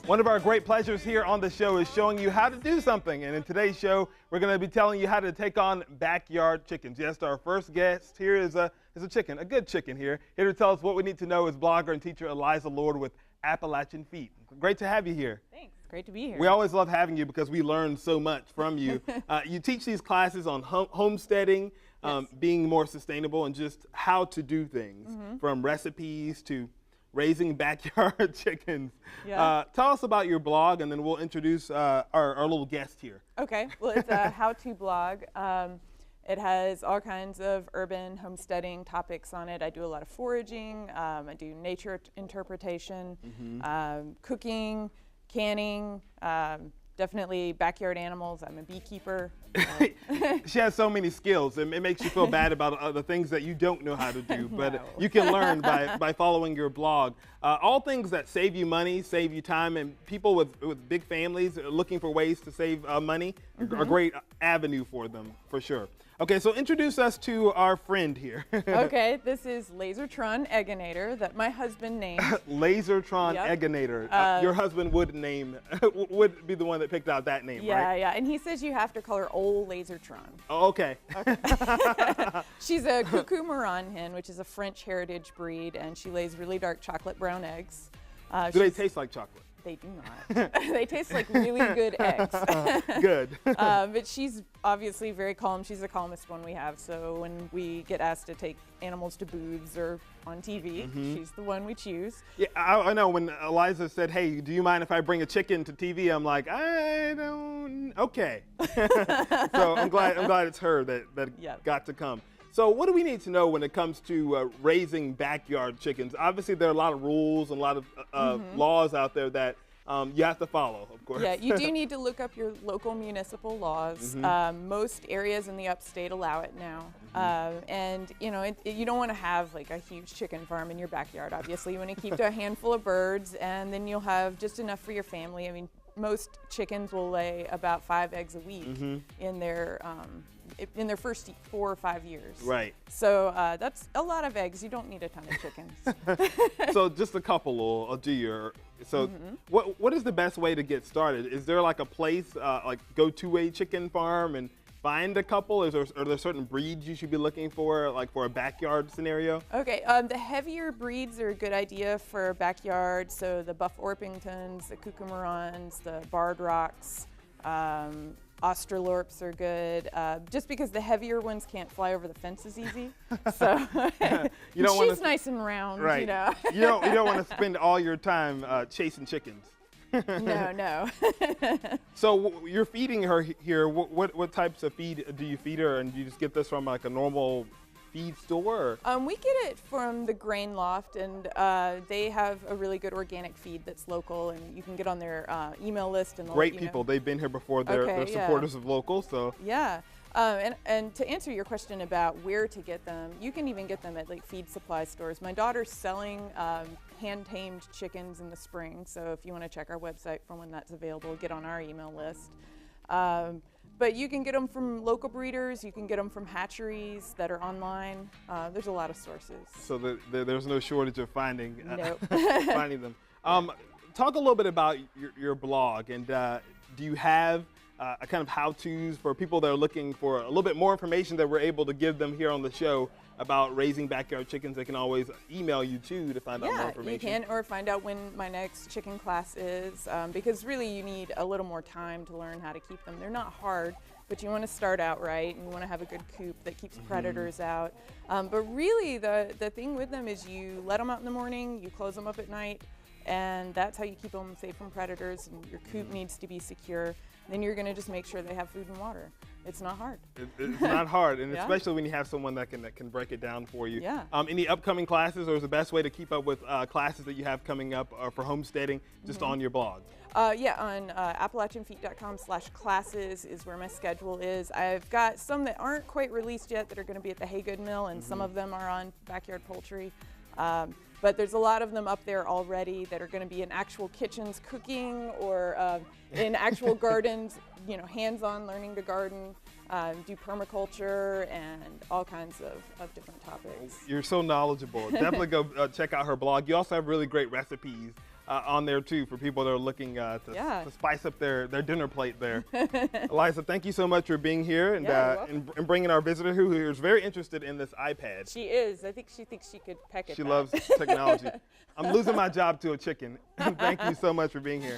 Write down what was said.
One of our great pleasures here on the show is showing you how to do something. And in today's show, we're going to be telling you how to take on backyard chickens. Yes, our first guest here is a chicken, a good chicken here. Here to tell us what we need to know is blogger and teacher Eliza Lord with Appalachian Feet. Great to have you here. Thanks. Great to be here. We always love having you because we learn so much from you. You teach these classes on homesteading, Yes. being more sustainable, and just how to do things, from recipes to raising backyard chickens. Yeah. Tell us about your blog, and then we'll introduce our little guest here. Okay. Well, it's a how-to blog. It has all kinds of urban homesteading topics on it. I do a lot of foraging. I do nature interpretation, cooking, canning, definitely backyard animals. I'm a beekeeper. She has so many skills, and it makes you feel bad about the things that you don't know how to do, but No. you can learn by following your blog. All things that save you money, save you time, and people with big families looking for ways to save money are a great avenue for them, for sure. Okay, so introduce us to our friend here. Okay, this is Lasertron Egginator that my husband named. Lasertron Yep. Egginator. Your husband would be the one that picked out that name, Yeah, right? yeah, and he says you have to call her Old Lasertron. Oh, okay. She's a cuckoo Moran hen, which is a French heritage breed, and she lays really dark chocolate brown eggs. Do they taste like chocolate? They do not. They taste like really good eggs. Good. But she's obviously very calm. She's the calmest one we have. So when we get asked to take animals to booths or on TV, she's the one we choose. Yeah, I know when Eliza said, "Hey, do you mind if I bring a chicken to TV?" I'm like, I don't. Okay. So I'm glad it's her that Yep. got to come. So what do we need to know when it comes to raising backyard chickens? Obviously, there are a lot of rules and a lot of laws out there that you have to follow, of course. Yeah, you do need to look up your local municipal laws. Most areas in the upstate allow it now. And you know, you don't want to have like a huge chicken farm in your backyard. Obviously, you want to keep to a handful of birds, and then you'll have just enough for your family. I mean, most chickens will lay about 5 eggs a week in their first 4 or 5 years. Right. So that's a lot of eggs. You don't need a ton of chickens. So just a couple will do your. So what is the best way to get started? Is there like a place like go to a chicken farm and find a couple? Are there certain breeds you should be looking for, like for a backyard scenario? Okay, the heavier breeds are a good idea for a backyard. So the Buff Orpingtons, the Cucamarons, the Barred Rocks, Australorps are good, just because the heavier ones can't fly over the fence as easy. So she's nice and round, right. you know. you don't want to spend all your time chasing chickens. No. So you're feeding her here. What types of feed do you feed her, and do you just get this from like a normal feed store? We get it from the Grain Loft, and they have a really good organic feed that's local, and you can get on their email list. And Great people. They've been here before. They're supporters of local. So yeah. And to answer your question about where to get them, you can even get them at like feed supply stores. My daughter's selling hand-tamed chickens in the spring, so if you want to check our website for when that's available, get on our email list. But you can get them from local breeders. You can get them from hatcheries that are online. There's a lot of sources. So there's no shortage of finding finding them. Nope. Talk a little bit about your blog, and do you have a kind of how-tos for people that are looking for a little bit more information that we're able to give them here on the show about raising backyard chickens? They can always email you too to find out more information. Yeah, you can, or find out when my next chicken class is, because really you need a little more time to learn how to keep them. They're not hard, but you want to start out right, and you want to have a good coop that keeps predators out. But really the thing with them is you let them out in the morning, you close them up at night, and that's how you keep them safe from predators, and your coop needs to be secure. Then you're going to just make sure they have food and water. It's not hard. It's not hard, and especially when you have someone that can break it down for you. Yeah. Any upcoming classes, or is the best way to keep up with classes that you have coming up for homesteading just on your blog? Yeah, on AppalachianFeet.com/classes is where my schedule is. I've got some that aren't quite released yet that are going to be at the Haygood Mill, and some of them are on Backyard Poultry. But there's a lot of them up there already that are going to be in actual kitchens cooking, or in actual gardens, you know, hands-on learning to garden, do permaculture, and all kinds of different topics. You're so knowledgeable. Definitely go check out her blog. You also have really great recipes on there too for people that are looking to spice up their dinner plate there. Eliza, thank you so much for being here and bringing our visitor who is very interested in this iPad. She is. I think she thinks she could peck at She that. loves technology. I'm losing my job to a chicken. Thank you so much for being here.